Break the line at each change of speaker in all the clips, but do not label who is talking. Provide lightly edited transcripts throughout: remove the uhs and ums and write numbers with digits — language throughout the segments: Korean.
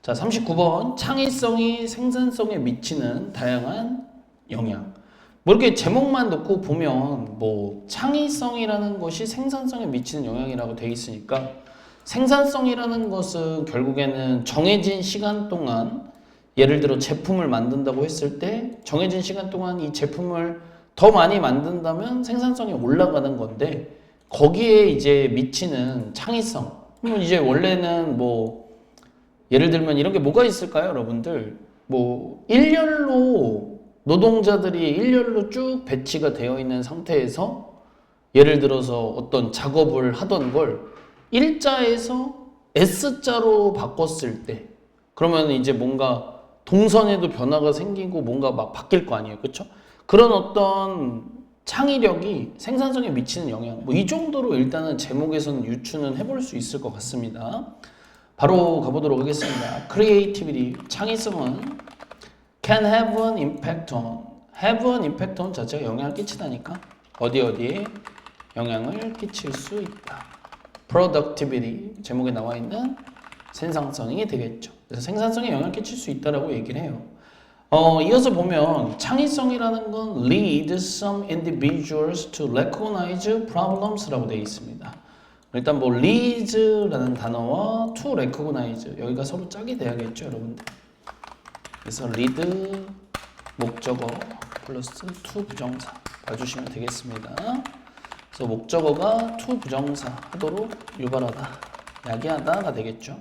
자, 39번. 창의성이 생산성에 미치는 다양한 영향. 뭐 이렇게 제목만 놓고 보면 뭐 창의성이라는 것이 생산성에 미치는 영향이라고 돼 있으니까 생산성이라는 것은 결국에는 정해진 시간 동안 예를 들어 제품을 만든다고 했을 때 정해진 시간 동안 이 제품을 더 많이 만든다면 생산성이 올라가는 건데 거기에 이제 미치는 창의성. 그러면 이제 원래는 뭐 예를 들면 이런 게 뭐가 있을까요, 여러분들? 뭐 일렬로 노동자들이 일렬로 쭉 배치가 되어 있는 상태에서 예를 들어서 어떤 작업을 하던 걸 일자에서 S자로 바꿨을 때 그러면 이제 뭔가 동선에도 변화가 생기고 뭔가 막 바뀔 거 아니에요. 그렇죠? 그런 어떤 창의력이 생산성에 미치는 영향 뭐 이 정도로 일단은 제목에서는 유추는 해볼 수 있을 것 같습니다. 바로 가보도록 하겠습니다. Creativity, 창의성은 can have an impact on, have an impact on 자체가 영향을 끼치다니까 어디에 영향을 끼칠 수 있다. Productivity, 제목에 나와 있는 생산성이 되겠죠. 그래서 생산성에 영향을 끼칠 수 있다라고 얘기를 해요. 이어서 보면 창의성이라는 건 lead some individuals to recognize problems라고 되어 있습니다. 일단 뭐 leads라는 단어와 to recognize 여기가 서로 짝이 돼야겠죠, 여러분들. 그래서 lead 목적어 플러스 to 부정사 봐주시면 되겠습니다. 그래서 목적어가 to 부정사 하도록 유발하다, 야기하다가 되겠죠.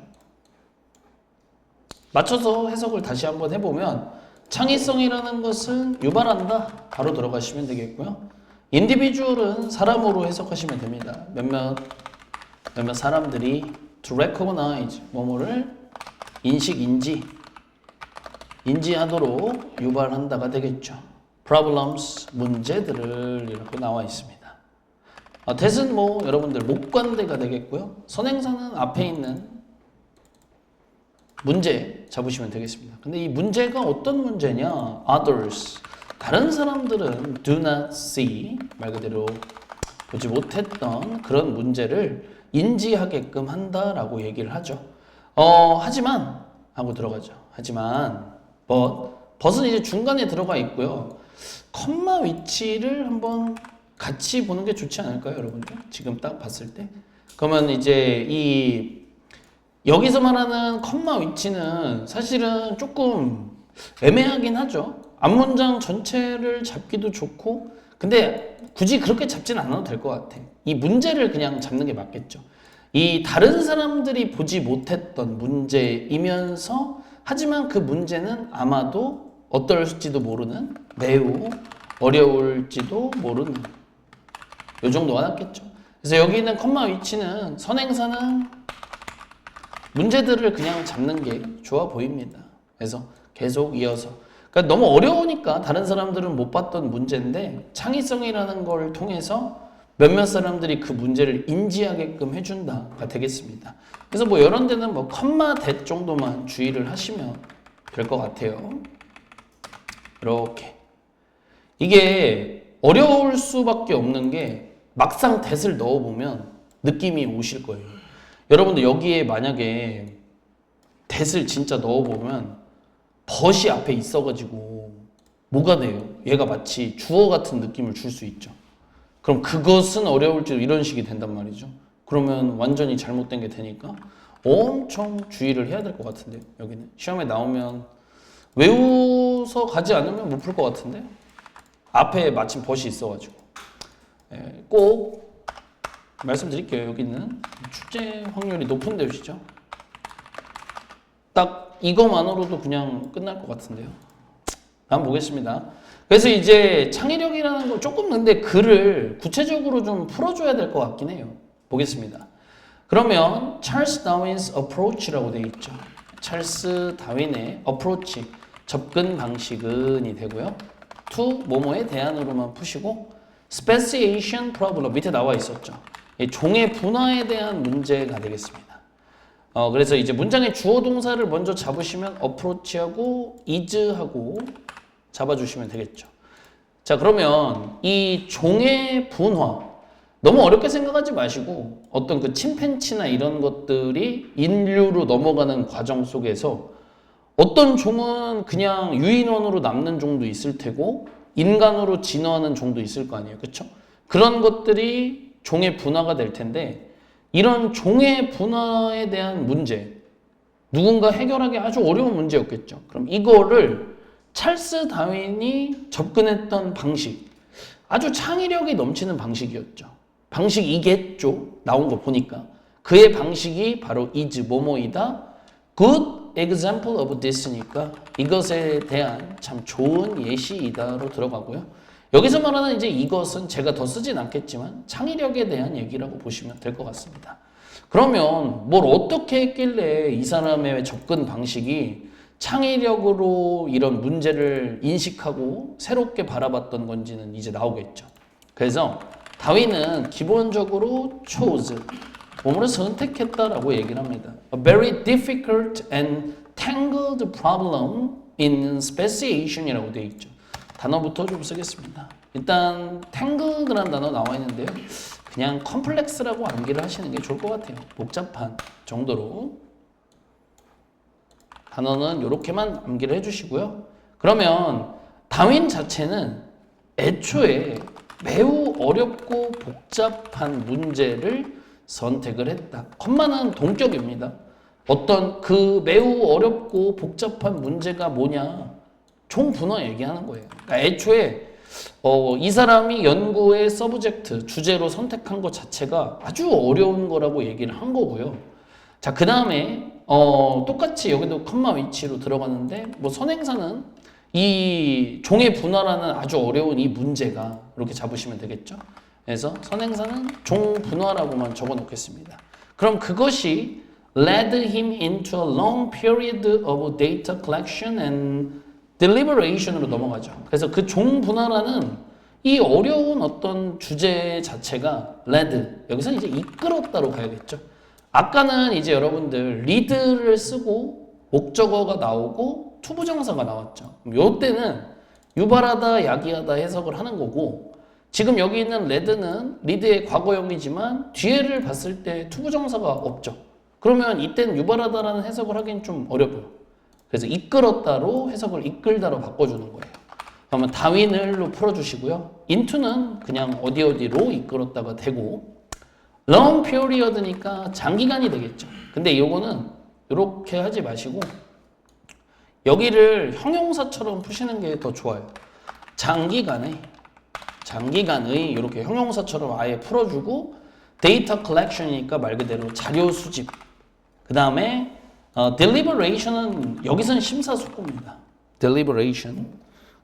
맞춰서 해석을 다시 한번 해보면 창의성이라는 것은 유발한다 바로 들어가시면 되겠고요. 인디비주얼은 사람으로 해석하시면 됩니다. 몇몇 사람들이 to recognize 뭐뭐를 인지하도록 유발한다가 되겠죠. problems 문제들을 이렇게 나와 있습니다. that은 뭐 여러분들 목관대가 되겠고요. 선행사는 앞에 있는 문제 잡으시면 되겠습니다. 근데 이 문제가 어떤 문제냐? others. 다른 사람들은 do not see. 말 그대로 보지 못했던 그런 문제를 인지하게끔 한다라고 얘기를 하죠. 하지만 하고 들어가죠. 하지만 but은 이제 중간에 들어가 있고요. 컴마 위치를 한번 같이 보는 게 좋지 않을까요, 여러분들? 지금 딱 봤을 때. 그러면 이제 여기서 말하는 컴마 위치는 사실은 조금 애매하긴 하죠. 앞문장 전체를 잡기도 좋고, 근데 굳이 그렇게 잡지는 않아도 될 것 같아. 이 문제를 그냥 잡는 게 맞겠죠. 이 다른 사람들이 보지 못했던 문제이면서, 하지만 그 문제는 아마도 어떨지도 모르는, 매우 어려울지도 모르는, 요 정도가 낫겠죠. 그래서 여기 있는 컴마 위치는 선행사는 문제들을 그냥 잡는 게 좋아 보입니다. 그래서 계속 이어서. 그러니까 너무 어려우니까 다른 사람들은 못 봤던 문제인데 창의성이라는 걸 통해서 몇몇 사람들이 그 문제를 인지하게끔 해준다가 되겠습니다. 그래서 뭐 이런 데는 뭐 컴마 대 정도만 주의를 하시면 될 것 같아요. 이렇게. 이게 어려울 수밖에 없는 게 막상 대을 넣어보면 느낌이 오실 거예요. 여러분들 여기에 만약에 대을 진짜 넣어보면 벗이 앞에 있어가지고 뭐가 돼요? 얘가 마치 주어 같은 느낌을 줄 수 있죠. 그럼 그것은 어려울지도 이런 식이 된단 말이죠. 그러면 완전히 잘못된 게 되니까 엄청 주의를 해야 될 것 같은데요. 여기는 시험에 나오면 외워서 가지 않으면 못 풀 것 같은데 앞에 마침 벗이 있어가지고 꼭 말씀드릴게요. 여기는 출제 확률이 높은 데시죠. 딱 이거만으로도 그냥 끝날 것 같은데요. 한번 보겠습니다. 그래서 이제 창의력이라는 거 조금 근데 글을 구체적으로 좀 풀어줘야 될 것 같긴 해요. 보겠습니다. 그러면 찰스 다윈's approach라고 되어 있죠. 찰스 다윈의 approach, 접근 방식은이 되고요. to 뭐뭐에 대한으로만 푸시고 speciation problem 밑에 나와 있었죠. 종의 분화에 대한 문제가 되겠습니다. 그래서 이제 문장의 주어 동사를 먼저 잡으시면 approach하고 is하고 잡아주시면 되겠죠. 자, 그러면 이 종의 분화, 너무 어렵게 생각하지 마시고 어떤 그 침팬치나 이런 것들이 인류로 넘어가는 과정 속에서 어떤 종은 그냥 유인원으로 남는 종도 있을 테고 인간으로 진화하는 종도 있을 거 아니에요. 그렇죠? 그런 것들이 종의 분화가 될 텐데 이런 종의 분화에 대한 문제 누군가 해결하기 아주 어려운 문제였겠죠. 그럼 이거를 찰스 다윈이 접근했던 방식 아주 창의력이 넘치는 방식이었죠. 방식이겠죠. 나온 거 보니까. 그의 방식이 바로 is 뭐뭐이다. good example of this니까 이것에 대한 참 좋은 예시이다로 들어가고요. 여기서 말하는 이제 이것은 제가 더 쓰진 않겠지만 창의력에 대한 얘기라고 보시면 될 것 같습니다. 그러면 뭘 어떻게 했길래 이 사람의 접근 방식이 창의력으로 이런 문제를 인식하고 새롭게 바라봤던 건지는 이제 나오겠죠. 그래서 다윈은 기본적으로 chose, 뭐뭐를 선택했다라고 얘기를 합니다. A very difficult and tangled problem in speciation이라고 되어 있죠. 단어부터 좀 쓰겠습니다. 일단 tangled라는 단어 나와 있는데요. 그냥 컴플렉스라고 암기를 하시는 게 좋을 것 같아요. 복잡한 정도로. 단어는 이렇게만 암기를 해주시고요. 그러면 다윈 자체는 애초에 매우 어렵고 복잡한 문제를 선택을 했다. 컴마는 동격입니다. 어떤 그 매우 어렵고 복잡한 문제가 뭐냐? 종분화 얘기하는 거예요. 그러니까 애초에 이 사람이 연구의 서브젝트, 주제로 선택한 것 자체가 아주 어려운 거라고 얘기를 한 거고요. 자, 그 다음에 똑같이 여기도 컴마 위치로 들어가는데 뭐 선행사는 이 종의 분화라는 아주 어려운 이 문제가 이렇게 잡으시면 되겠죠. 그래서 선행사는 종 분화라고만 적어 놓겠습니다. 그럼 그것이 led him into a long period of data collection and deliberation으로 넘어가죠. 그래서 그 종 분화라는 이 어려운 어떤 주제 자체가 led, 여기서 이제 이끌었다로 가야겠죠. 아까는 이제 여러분들 lead를 쓰고 목적어가 나오고 투부정사가 나왔죠. 요때는 유발하다, 야기하다 해석을 하는 거고 지금 여기 있는 lead는 lead의 과거형이지만 뒤에를 봤을 때 투부정사가 없죠. 그러면 이때는 유발하다라는 해석을 하기엔 좀 어려워요. 그래서 이끌었다로 해석을 이끌다로 바꿔주는 거예요. 그러면 다윈을로 풀어주시고요. into는 그냥 어디로 이끌었다가 되고 long period니까 장기간이 되겠죠. 근데 이거는 이렇게 하지 마시고 여기를 형용사처럼 푸시는 게 더 좋아요. 장기간의 이렇게 형용사처럼 아예 풀어주고 데이터 컬렉션이니까 말 그대로 자료 수집. 그 다음에 deliberation은 여기서는 심사숙고입니다. deliberation.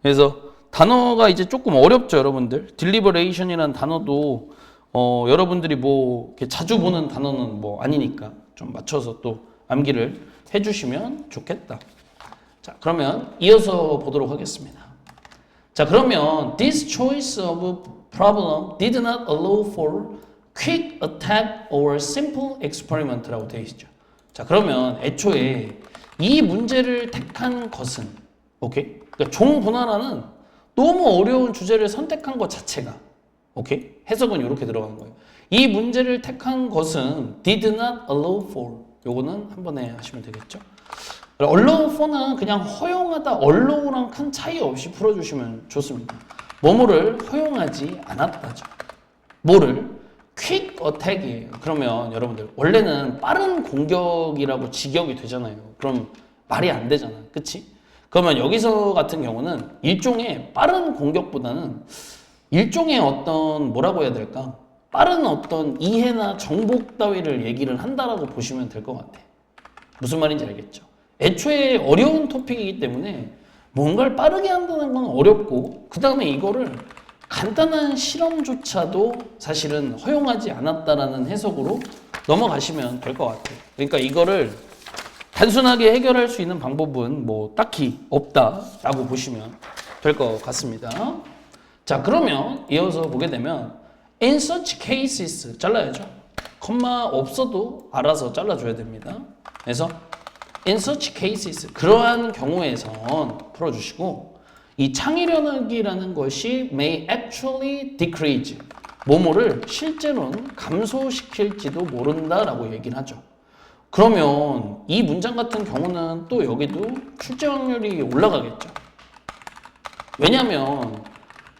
그래서 단어가 이제 조금 어렵죠, 여러분들. deliberation이라는 단어도 여러분들이 뭐 이렇게 자주 보는 단어는 뭐 아니니까 좀 맞춰서 또 암기를 해주시면 좋겠다. 자, 그러면 이어서 보도록 하겠습니다. 자, 그러면 this choice of problem did not allow for quick attack or simple experiment라고 되어 있죠. 자, 그러면 애초에 이 문제를 택한 것은 오케이? 그러니까 종분화라는 너무 어려운 주제를 선택한 것 자체가 오케이? 해석은 이렇게 들어가는 거예요. 이 문제를 택한 것은 did not allow for. 요거는 한 번에 하시면 되겠죠. allow for는 그냥 허용하다, allow랑 큰 차이 없이 풀어주시면 좋습니다. 뭐뭐를 허용하지 않았다죠. 뭐를? quick attack이에요. 그러면 여러분들 원래는 빠른 공격이라고 직역이 되잖아요. 그럼 말이 안 되잖아. 그치? 그러면 여기서 같은 경우는 일종의 빠른 공격보다는 일종의 어떤 뭐라고 해야 될까? 빠른 어떤 이해나 정복 따위를 얘기를 한다라고 보시면 될 것 같아. 무슨 말인지 알겠죠? 애초에 어려운 토픽이기 때문에 뭔가를 빠르게 한다는 건 어렵고 그 다음에 이거를 간단한 실험조차도 사실은 허용하지 않았다라는 해석으로 넘어가시면 될 것 같아요. 그러니까 이거를 단순하게 해결할 수 있는 방법은 뭐 딱히 없다라고 보시면 될 것 같습니다. 자, 그러면 이어서 보게 되면 in such cases 잘라야죠. 콤마 없어도 알아서 잘라줘야 됩니다. 그래서 in such cases 그러한 경우에선 풀어주시고 이 창의력이라는 것이 may actually decrease 뭐뭐를 실제로는 감소시킬지도 모른다라고 얘기를 하죠. 그러면 이 문장 같은 경우는 또 여기도 출제 확률이 올라가겠죠. 왜냐면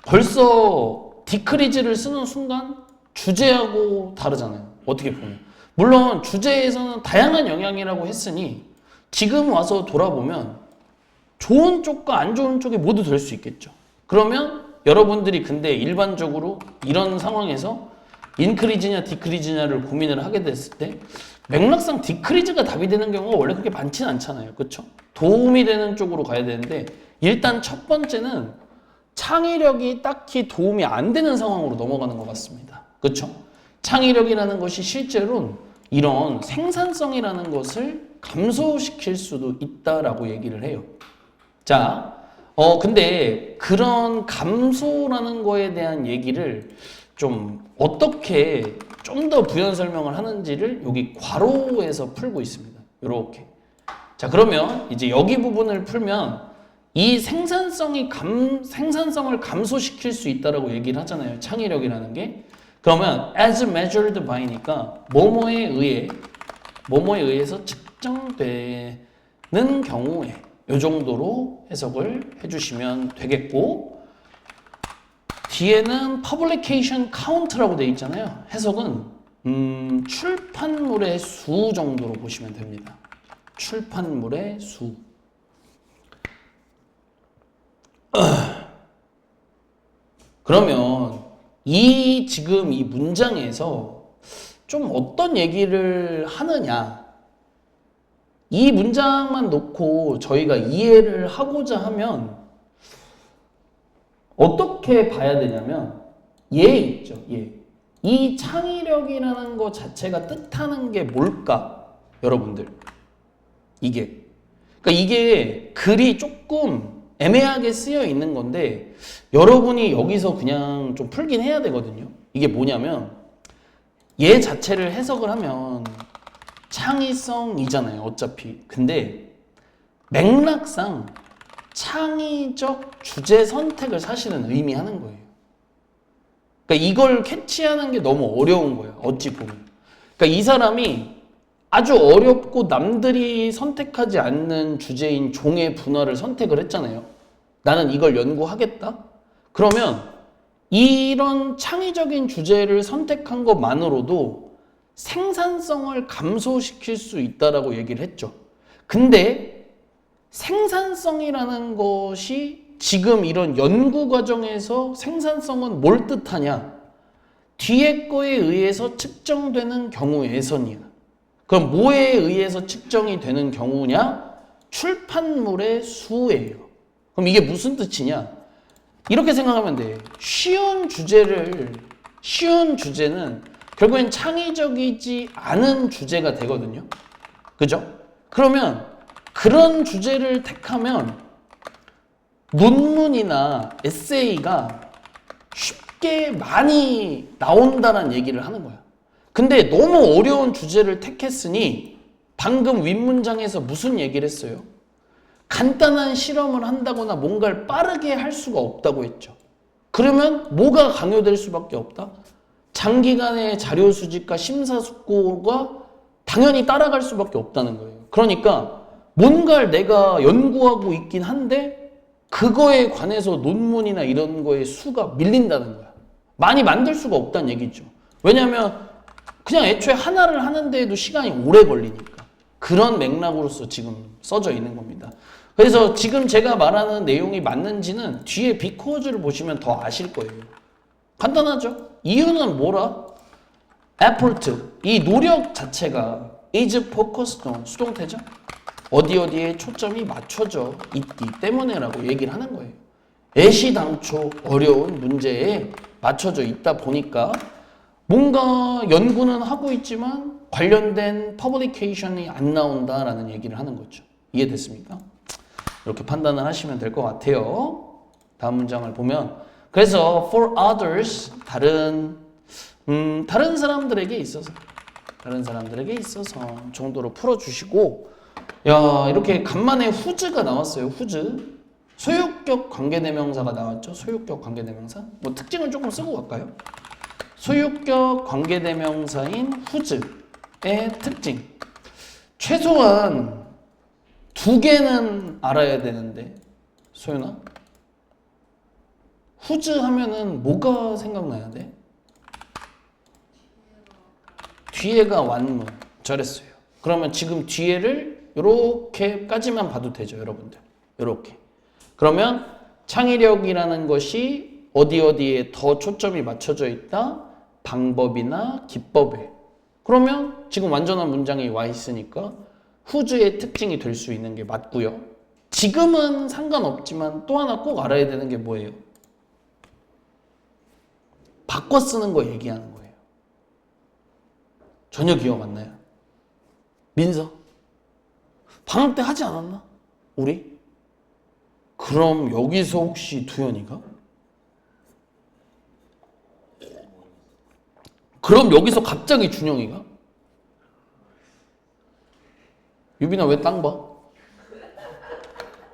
벌써 디크리즈를 쓰는 순간 주제하고 다르잖아요. 어떻게 보면. 물론 주제에서는 다양한 영향이라고 했으니 지금 와서 돌아보면 좋은 쪽과 안 좋은 쪽이 모두 될 수 있겠죠. 그러면 여러분들이 근데 일반적으로 이런 상황에서 인크리즈냐 디크리즈냐를 고민을 하게 됐을 때 맥락상 디크리즈가 답이 되는 경우가 원래 그렇게 많지는 않잖아요. 그렇죠? 도움이 되는 쪽으로 가야 되는데 일단 첫 번째는 창의력이 딱히 도움이 안 되는 상황으로 넘어가는 것 같습니다. 그렇죠? 창의력이라는 것이 실제로는 이런 생산성이라는 것을 감소시킬 수도 있다라고 얘기를 해요. 자, 근데 그런 감소라는 거에 대한 얘기를 좀 어떻게 좀 더 부연 설명을 하는지를 여기 괄호에서 풀고 있습니다. 이렇게. 자, 그러면 이제 여기 부분을 풀면 이 생산성을 감소시킬 수 있다라고 얘기를 하잖아요. 창의력이라는 게. 그러면 as measured by니까 뭐뭐에 의해서 측정되는 경우에 이 정도로 해석을 해주시면 되겠고, 뒤에는 publication count라고 되어 있잖아요. 해석은 출판물의 수 정도로 보시면 됩니다. 출판물의 수. 그러면 지금 이 문장에서 좀 어떤 얘기를 하느냐, 이 문장만 놓고 저희가 이해를 하고자 하면 어떻게 봐야 되냐면 얘 있죠. 얘. 이 창의력이라는 것 자체가 뜻하는 게 뭘까? 여러분들. 그러니까 이게 글이 조금 애매하게 쓰여 있는 건데 여러분이 여기서 그냥 좀 풀긴 해야 되거든요. 이게 뭐냐면 얘 자체를 해석을 하면 창의성이잖아요. 어차피. 근데 맥락상 창의적 주제 선택을 사실은 의미하는 거예요. 그러니까 이걸 캐치하는 게 너무 어려운 거예요. 어찌 보면. 그러니까 이 사람이 아주 어렵고 남들이 선택하지 않는 주제인 종의 분화를 선택을 했잖아요. 나는 이걸 연구하겠다? 그러면 이런 창의적인 주제를 선택한 것만으로도 생산성을 감소시킬 수 있다라고 얘기를 했죠. 근데 생산성이라는 것이 지금 이런 연구 과정에서 생산성은 뭘 뜻하냐? 뒤에 거에 의해서 측정되는 경우에선이야. 그럼 뭐에 의해서 측정이 되는 경우냐? 출판물의 수예요. 그럼 이게 무슨 뜻이냐? 이렇게 생각하면 돼. 쉬운 주제는 결국엔 창의적이지 않은 주제가 되거든요. 그죠? 그러면 그런 주제를 택하면 논문이나 에세이가 쉽게 많이 나온다는 얘기를 하는 거야. 근데 너무 어려운 주제를 택했으니 방금 윗문장에서 무슨 얘기를 했어요? 간단한 실험을 한다거나 뭔가를 빠르게 할 수가 없다고 했죠. 그러면 뭐가 강요될 수밖에 없다? 장기간의 자료 수집과 심사숙고가 당연히 따라갈 수밖에 없다는 거예요. 그러니까 뭔가를 내가 연구하고 있긴 한데 그거에 관해서 논문이나 이런 거에 수가 밀린다는 거야. 많이 만들 수가 없다는 얘기죠. 왜냐하면 그냥 애초에 하나를 하는데도 시간이 오래 걸리니까. 그런 맥락으로서 지금 써져 있는 겁니다. 그래서 지금 제가 말하는 내용이 맞는지는 뒤에 비코즈를 보시면 더 아실 거예요. 간단하죠? 이유는 뭐라? effort, 이 노력 자체가 is focused on, 수동태죠? 어디에 초점이 맞춰져 있기 때문에라고 얘기를 하는 거예요. 애시당초 어려운 문제에 맞춰져 있다 보니까 뭔가 연구는 하고 있지만 관련된 퍼블리케이션이 안 나온다라는 얘기를 하는 거죠. 이해됐습니까? 이렇게 판단을 하시면 될 것 같아요. 다음 문장을 보면 그래서 for others, 다른 사람들에게 있어서 정도로 풀어주시고, 야, 이렇게 간만에 who's가 나왔어요. who's. 소유격 관계대명사가 나왔죠. 소유격 관계대명사. 뭐 특징을 조금 쓰고 갈까요? 소유격 관계대명사인 whose의 특징. 최소한 2개는 알아야 되는데 소연아? whose 하면은 뭐가 생각나야 돼? 뒤에가 완문. 잘했어요. 그러면 지금 뒤에를 이렇게까지만 봐도 되죠, 여러분들. 이렇게. 그러면 창의력이라는 것이 어디에 더 초점이 맞춰져 있다? 방법이나 기법에. 그러면 지금 완전한 문장이 와 있으니까 whose의 특징이 될 수 있는 게 맞고요. 지금은 상관없지만 또 하나 꼭 알아야 되는 게 뭐예요? 바꿔 쓰는 거 얘기하는 거예요. 전혀 기억 안 나요? 민서? 방학 때 하지 않았나? 우리? 그럼 여기서 혹시 두현이가? 그럼 여기서 갑자기 준영이가? 유빈아 왜 땅 봐?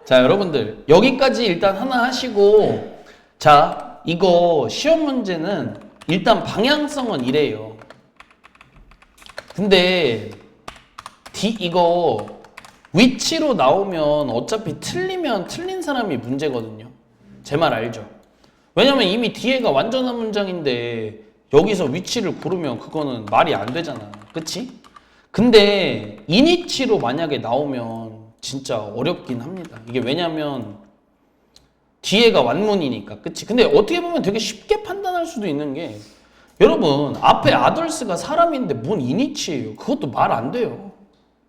자, 여러분들 여기까지 일단 하나 하시고, 자, 이거 시험 문제는 일단 방향성은 이래요. 근데 이거 위치로 나오면 어차피 틀리면 틀린 사람이 문제거든요. 제 말 알죠? 왜냐면 이미 뒤에가 완전한 문장인데 여기서 위치를 고르면 그거는 말이 안 되잖아. 그치? 근데 이니치로 만약에 나오면 진짜 어렵긴 합니다. 이게 왜냐면 뒤에가 완문이니까. 그치? 근데 어떻게 보면 되게 쉽게 판단할 수도 있는 게, 여러분 앞에 아덜스가 사람인데 뭔 이니치예요. 그것도 말 안 돼요.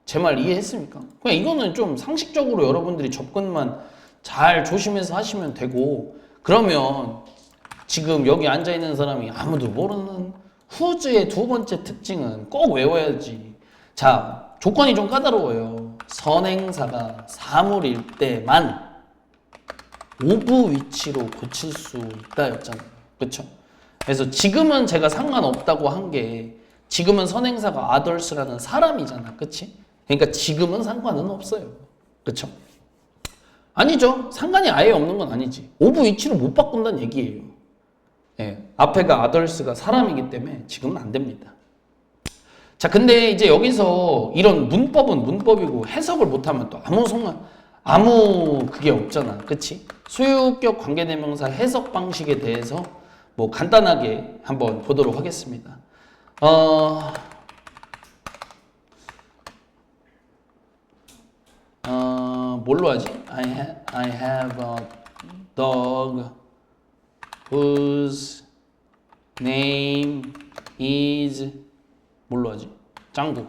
제 말 이해했습니까? 그냥 이거는 좀 상식적으로 여러분들이 접근만 잘 조심해서 하시면 되고, 그러면 지금 여기 앉아있는 사람이 아무도 모르는 whose의 2번째 특징은 꼭 외워야지. 자, 조건이 좀 까다로워요. 선행사가 사물일 때만 오브 위치로 고칠 수 있다 였잖아요. 그쵸? 그래서 지금은 제가 상관없다고 한 게, 지금은 선행사가 아덜스라는 사람이잖아. 그치? 그러니까 지금은 상관은 없어요. 그쵸? 아니죠. 상관이 아예 없는 건 아니지. 오브 위치로 못 바꾼다는 얘기예요. 예, 앞에가 아덜스가 사람이기 때문에 지금은 안 됩니다. 자, 근데 이제 여기서 이런 문법은 문법이고 해석을 못하면 또 아무 그게 없잖아. 그치? 소유격 관계대명사 해석 방식에 대해서 뭐 간단하게 한번 보도록 하겠습니다. 뭘로 하지? I have a dog whose name is 뭘로 하지? 짱구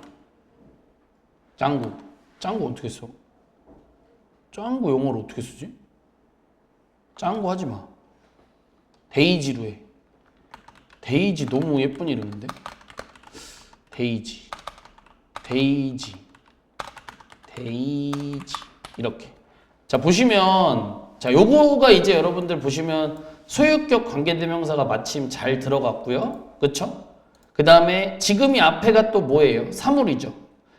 어떻게 써? 짱구 영어로 어떻게 쓰지? 짱구 하지 마. 데이지로 해. 데이지 너무 예쁜 이름인데? 데이지 이렇게. 자, 보시면, 자, 요거가 이제 여러분들 보시면 소유격 관계대명사가 마침 잘 들어갔고요. 그쵸? 그 다음에 지금이 앞에가 또 뭐예요? 사물이죠.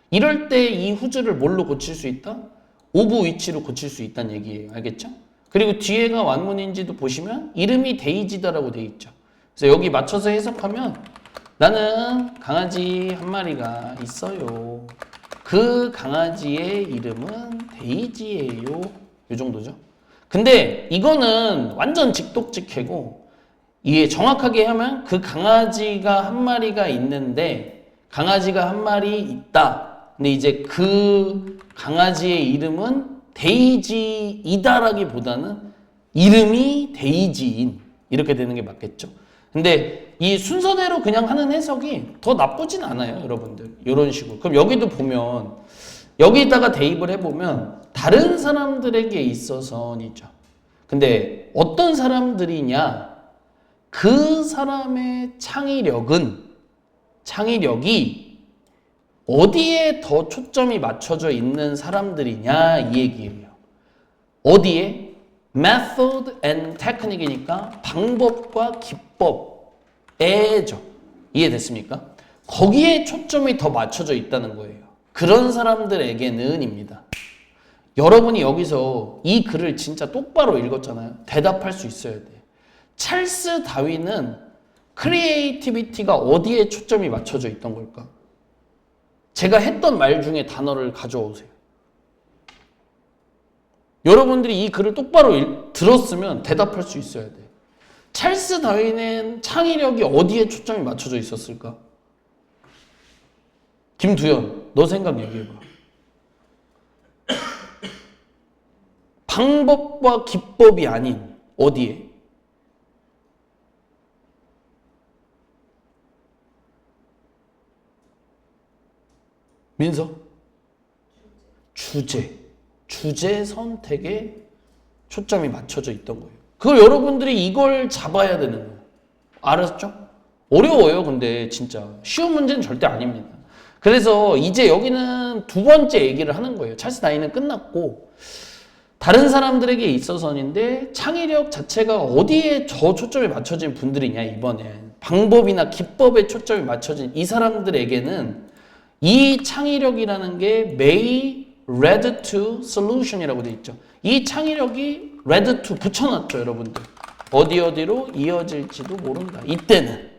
이럴 때 이 whose를 뭘로 고칠 수 있다? 오브 위치로 고칠 수 있다는 얘기예요. 알겠죠? 그리고 뒤에가 완문인지도 보시면 이름이 데이지다라고 돼 있죠. 그래서 여기 맞춰서 해석하면 나는 강아지 한 마리가 있어요. 그 강아지의 이름은 데이지예요. 이 정도죠. 근데 이거는 완전 직독직해고, 이게 정확하게 하면 그 강아지가 한 마리가 있는데, 강아지가 한 마리 있다. 근데 이제 그 강아지의 이름은 데이지이다라기보다는 이름이 데이지인, 이렇게 되는 게 맞겠죠. 근데 이 순서대로 그냥 하는 해석이 더 나쁘진 않아요, 여러분들. 이런 식으로. 그럼 여기도 보면, 여기다가 대입을 해보면 다른 사람들에게 있어서이죠. 근데 어떤 사람들이냐? 그 사람의 창의력이 어디에 더 초점이 맞춰져 있는 사람들이냐, 이 얘기예요. 어디에? method and technique이니까 방법과 기법에죠. 이해됐습니까? 거기에 초점이 더 맞춰져 있다는 거예요. 그런 사람들에게는입니다. 여러분이 여기서 이 글을 진짜 똑바로 읽었잖아요. 대답할 수 있어야 돼. 찰스 다윈은 크리에이티비티가 어디에 초점이 맞춰져 있던 걸까? 제가 했던 말 중에 단어를 가져오세요. 여러분들이 이 글을 똑바로 들었으면 대답할 수 있어야 돼. 찰스 다윈의 창의력이 어디에 초점이 맞춰져 있었을까? 김두현, 너 생각 얘기해봐. 방법과 기법이 아닌 어디에? 민서? 주제 선택에 초점이 맞춰져 있던 거예요. 그걸 여러분들이 이걸 잡아야 되는 거예요. 알았죠? 어려워요. 근데 진짜 쉬운 문제는 절대 아닙니다. 그래서 이제 여기는 두 번째 얘기를 하는 거예요. 찰스 다윈은 끝났고 다른 사람들에게 있어서인데 창의력 자체가 어디에 저 초점이 맞춰진 분들이냐 이번엔 방법이나 기법에 초점이 맞춰진 이 사람들에게는 이 창의력이라는 게 may lead to solution이라고 돼 있죠. 이 창의력이 lead to 붙여놨죠, 여러분들. 어디로 이어질지도 모른다. 이때는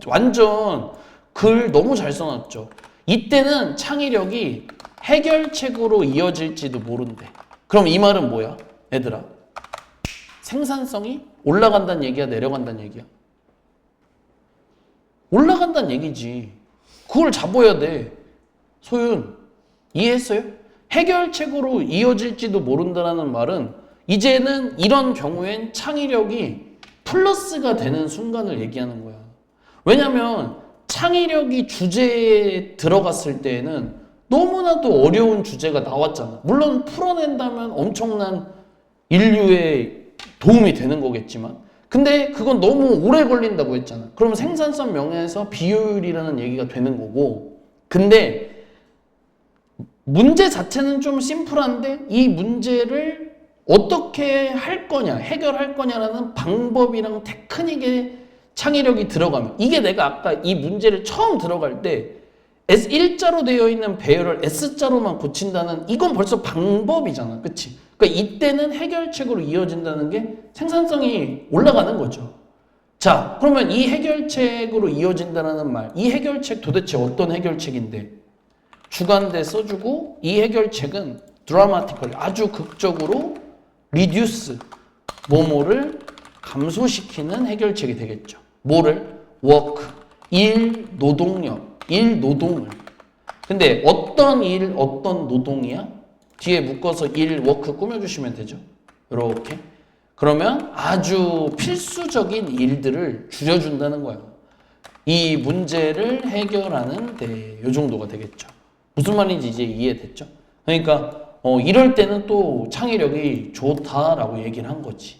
완전 글 너무 잘 써놨죠. 이때는 창의력이 해결책으로 이어질지도 모른대. 그럼 이 말은 뭐야? 얘들아, 생산성이 올라간다는 얘기야, 내려간다는 얘기야? 올라간다는 얘기지. 그걸 잡아야 돼. 소윤, 이해했어요? 해결책으로 이어질지도 모른다는 말은 이제는 이런 경우엔 창의력이 플러스가 되는 순간을 얘기하는 거야. 왜냐면 창의력이 주제에 들어갔을 때에는 너무나도 어려운 주제가 나왔잖아. 물론 풀어낸다면 엄청난 인류에 도움이 되는 거겠지만 근데 그건 너무 오래 걸린다고 했잖아. 그럼 생산성 면에서 비효율이라는 얘기가 되는 거고 근데 문제 자체는 좀 심플한데 이 문제를 어떻게 할 거냐, 해결할 거냐라는 방법이랑 테크닉의 창의력이 들어가면 이게 내가 아까 이 문제를 처음 들어갈 때 S1자로 되어 있는 배열을 S자로만 고친다는 이건 벌써 방법이잖아. 그치? 그러니까 이때는 해결책으로 이어진다는 게 생산성이 올라가는 거죠. 자, 그러면 이 해결책으로 이어진다는 말, 이 해결책 도대체 어떤 해결책인데? 주관대 써주고 이 해결책은 드라마티컬 아주 극적으로 리듀스 뭐뭐를 감소시키는 해결책이 되겠죠. 뭐를? 워크, 일 노동을. 근데 어떤 일, 어떤 노동이야? 뒤에 묶어서 일, 워크 꾸며주시면 되죠. 이렇게. 그러면 아주 필수적인 일들을 줄여준다는 거야. 이 문제를 해결하는 데, 요 정도가 되겠죠. 무슨 말인지 이제 이해됐죠? 그러니까 이럴 때는 또 창의력이 좋다라고 얘기를 한 거지.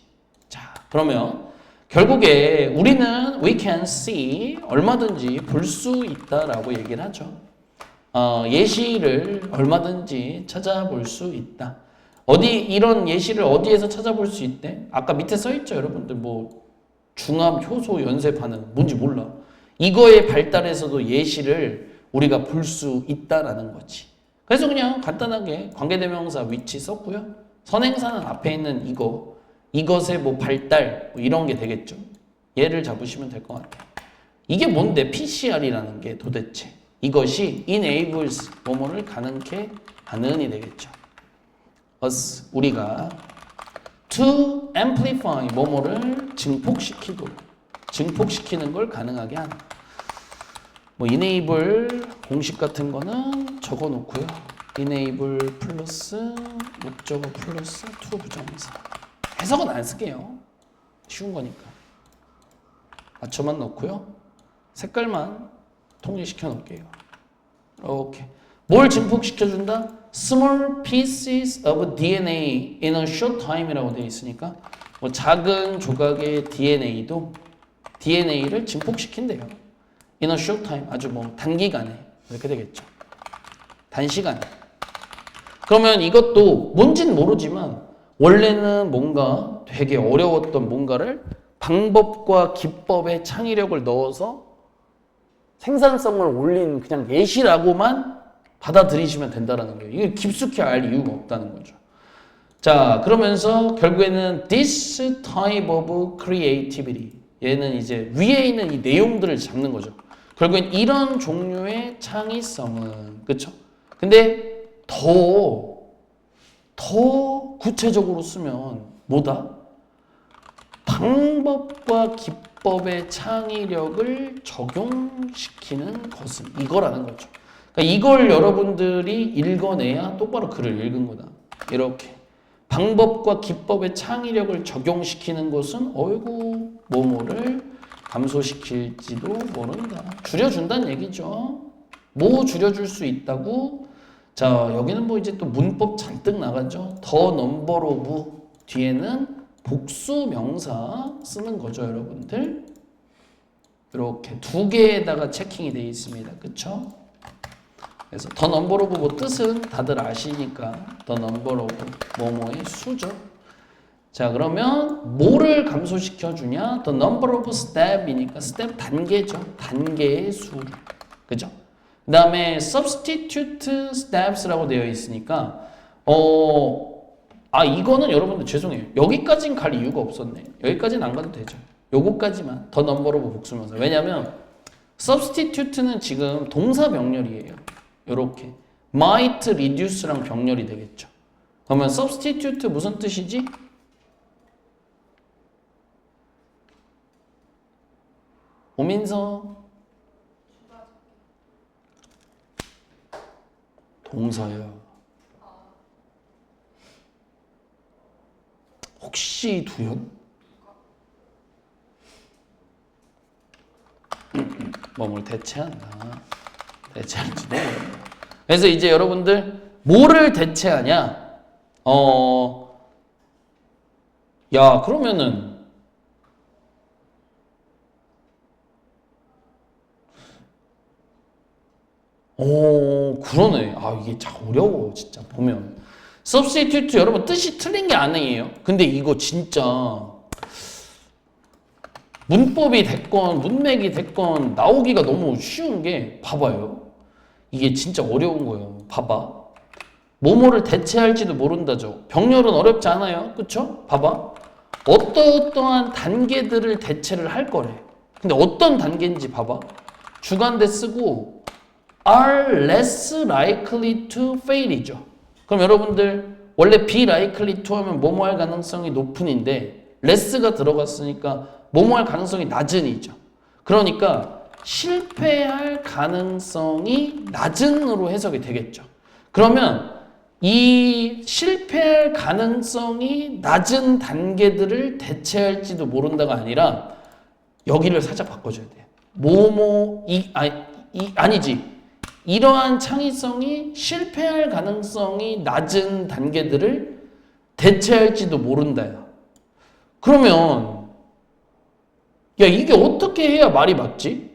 자, 그러면 결국에 우리는 we can see 얼마든지 볼 수 있다라고 얘기를 하죠. 예시를 얼마든지 찾아볼 수 있다. 이런 예시를 어디에서 찾아볼 수 있대? 아까 밑에 써 있죠, 여러분들. 뭐 중압 효소 연쇄 반응 뭔지 몰라. 이거의 발달에서도 예시를 우리가 볼 수 있다라는 거지. 그래서 그냥 간단하게 관계대명사 위치 썼고요. 선행사는 앞에 있는 이것의 뭐 발달 뭐 이런 게 되겠죠. 얘를 잡으시면 될 것 같아요. 이게 뭔데? PCR이라는 게 도대체 이것이 enables 뭐뭐를 가능케 하는이 되겠죠. us 우리가 to amplify 뭐뭐를 증폭시키는 걸 가능하게 하는. 뭐 enable 공식 같은 거는 적어 놓고요. enable 플러스 목적어 플러스 to 부정사. 해석은 안 쓸게요. 쉬운 거니까. 맞춰만 넣고요. 색깔만 통일시켜 놓을게요. 이렇게. 뭘 증폭시켜준다? Small pieces of DNA in a short time이라고 되어 있으니까 뭐 작은 조각의 DNA를 증폭시킨대요. In a short time. 아주 뭐 단기간에 이렇게 되겠죠. 단시간에. 그러면 이것도 뭔진 모르지만 원래는 뭔가 되게 어려웠던 뭔가를 방법과 기법에 창의력을 넣어서 생산성을 올린 그냥 예시라고만 받아들이시면 된다는 거예요. 이게 깊숙이 알 이유가 없다는 거죠. 자, 그러면서 결국에는 this type of creativity. 얘는 이제 위에 있는 이 내용들을 잡는 거죠. 결국엔 이런 종류의 창의성은 그쵸? 근데 더 구체적으로 쓰면 뭐다? 방법과 기법의 창의력을 적용시키는 것은 이거라는 거죠. 그러니까 이걸 여러분들이 읽어내야 똑바로 글을 읽은 거다. 이렇게 방법과 기법의 창의력을 적용시키는 것은 어이구 뭐뭐를 감소시킬지도 모른다. 줄여준다는 얘기죠. 뭐 줄여줄 수 있다고? 자, 여기는 뭐 이제 또 문법 잔뜩 나가죠. 더 넘버 오브 뒤에는 복수 명사 쓰는 거죠, 여러분들. 이렇게 두 개에다가 체킹이 되어 있습니다. 그쵸? 그래서 더 넘버 오브 뭐 뜻은 다들 아시니까 더 넘버 오브 뭐뭐의 수죠. 자, 그러면 뭐를 감소시켜 주냐? The number of step이니까 step 단계죠. 단계의 수. 그죠? 그 다음에 substitute steps라고 되어 있으니까 이거는 여러분들 죄송해요. 여기까지는 갈 이유가 없었네. 여기까지는 안 가도 되죠. 요거까지만 더 넘버 오브 복수명사. 왜냐면 substitute는 지금 동사 병렬이에요. 요렇게 might reduce랑 병렬이 되겠죠. 그러면 substitute 무슨 뜻이지? 오민서 동사야. 혹시 두연? 뭐뭘 대체한다. 대체할지도 모른다. 그래서 이제 여러분들 뭐를 대체하냐? 야 그러면은 그러네. 이게 참 어려워 진짜 보면. substitute 여러분 뜻이 틀린 게 아니에요. 근데 이거 진짜 문법이 됐건 문맥이 됐건 나오기가 너무 쉬운 게 봐봐요. 이게 진짜 어려운 거예요. 봐봐. 뭐뭐를 대체할지도 모른다죠. 병렬은 어렵지 않아요. 그쵸? 봐봐. 어떠한 단계들을 대체를 할 거래. 근데 어떤 단계인지 봐봐. 주관대 쓰고 are less likely to fail이죠. 그럼 여러분들 원래 be likely to 하면 뭐뭐 할 가능성이 높은인데 less가 들어갔으니까 뭐뭐 할 가능성이 낮은이죠. 그러니까 실패할 가능성이 낮은으로 해석이 되겠죠. 그러면 이 실패할 가능성이 낮은 단계들을 대체할지도 모른다가 아니라 여기를 살짝 바꿔줘야 돼요. 아니지. 이러한 창의성이 실패할 가능성이 낮은 단계들을 대체할지도 모른다야. 그러면 야 이게 어떻게 해야 말이 맞지?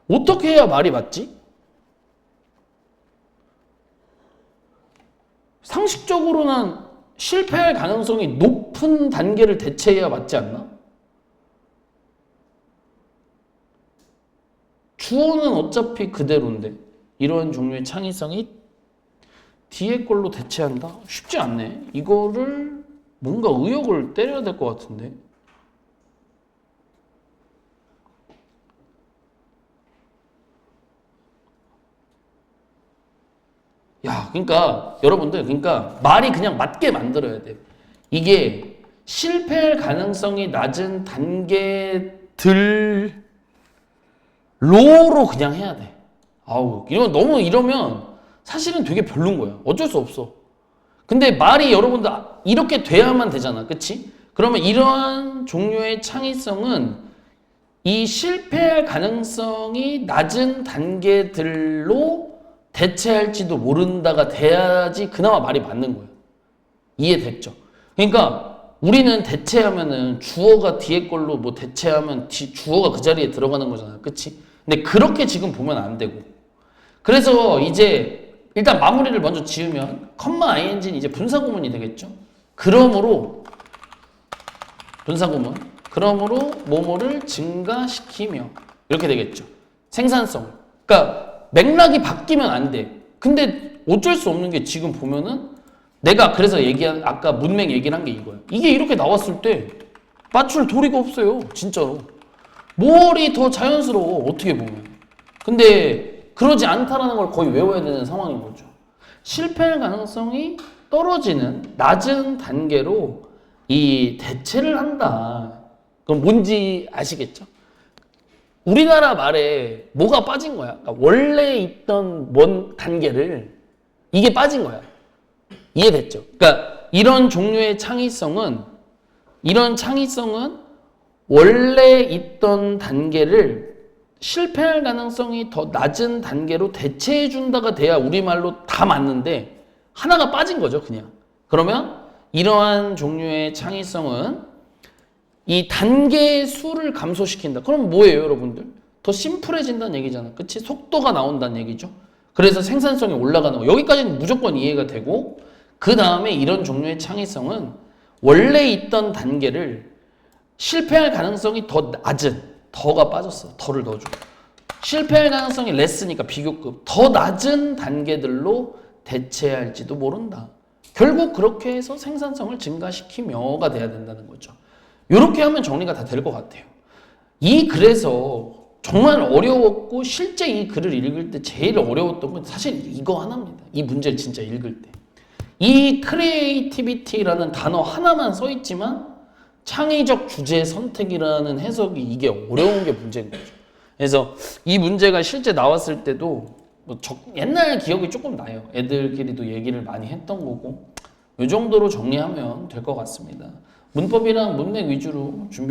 어떻게 해야 말이 맞지? 상식적으로는 실패할 가능성이 높은 단계를 대체해야 맞지 않나? 주어는 어차피 그대로인데 이런 종류의 창의성이 뒤에 걸로 대체한다? 쉽지 않네. 이거를 뭔가 의욕을 때려야 될 것 같은데. 야, 그러니까 여러분들, 그러니까 말이 그냥 맞게 만들어야 돼. 이게 실패할 가능성이 낮은 단계들로로 그냥 해야 돼. 이러면 사실은 되게 별론 거야. 어쩔 수 없어. 근데 말이 여러분들 이렇게 돼야만 되잖아. 그치? 그러면 이러한 종류의 창의성은 이 실패할 가능성이 낮은 단계들로 대체할지도 모른다가 돼야지 그나마 말이 맞는 거예요. 이해됐죠? 그러니까 우리는 대체하면은 주어가 뒤에 걸로 뭐 대체하면 주어가 그 자리에 들어가는 거잖아요. 그치? 근데 그렇게 지금 보면 안 되고. 그래서 이제 일단 마무리를 먼저 지으면 컴마 ing는 이제 분사구문이 되겠죠? 그러므로 분사구문. 그러므로 뭐뭐를 증가시키며 이렇게 되겠죠. 생산성. 그러니까 맥락이 바뀌면 안 돼. 근데 어쩔 수 없는 게 지금 보면은 내가 그래서 얘기한 아까 문맥 얘기를 한 게 이거예요. 이게 이렇게 나왔을 때 맞출 도리가 없어요. 진짜로. 뭘이 더 자연스러워 어떻게 보면. 근데 그러지 않다라는 걸 거의 외워야 되는 상황인 거죠. 실패할 가능성이 떨어지는 낮은 단계로 이 대체를 한다. 그럼 뭔지 아시겠죠? 우리나라 말에 뭐가 빠진 거야? 그러니까 원래 있던 뭔 단계를 이게 빠진 거야. 이해됐죠? 그러니까 이런 종류의 창의성은 원래 있던 단계를 실패할 가능성이 더 낮은 단계로 대체해 준다가 돼야 우리말로 다 맞는데 하나가 빠진 거죠, 그냥. 그러면 이러한 종류의 창의성은 이 단계의 수를 감소시킨다. 그럼 뭐예요, 여러분들? 더 심플해진다는 얘기잖아. 그치? 속도가 나온다는 얘기죠. 그래서 생산성이 올라가는 거. 여기까지는 무조건 이해가 되고 그 다음에 이런 종류의 창의성은 원래 있던 단계를 실패할 가능성이 더 낮은 더가 빠졌어. 더를 넣어주고 실패할 가능성이 레스니까 비교급 더 낮은 단계들로 대체할지도 모른다. 결국 그렇게 해서 생산성을 증가시키며가 돼야 된다는 거죠. 이렇게 하면 정리가 다 될 것 같아요. 이 글에서 정말 어려웠고 실제 이 글을 읽을 때 제일 어려웠던 건 사실 이거 하나입니다. 이 문제를 진짜 읽을 때. 이 크리에이티비티라는 단어 하나만 써 있지만 창의적 주제 선택이라는 해석이 이게 어려운 게 문제인 거죠. 그래서 이 문제가 실제 나왔을 때도 뭐 옛날 기억이 조금 나요. 애들끼리도 얘기를 많이 했던 거고 이 정도로 정리하면 될 것 같습니다. 문법이랑 문맥 위주로 준비를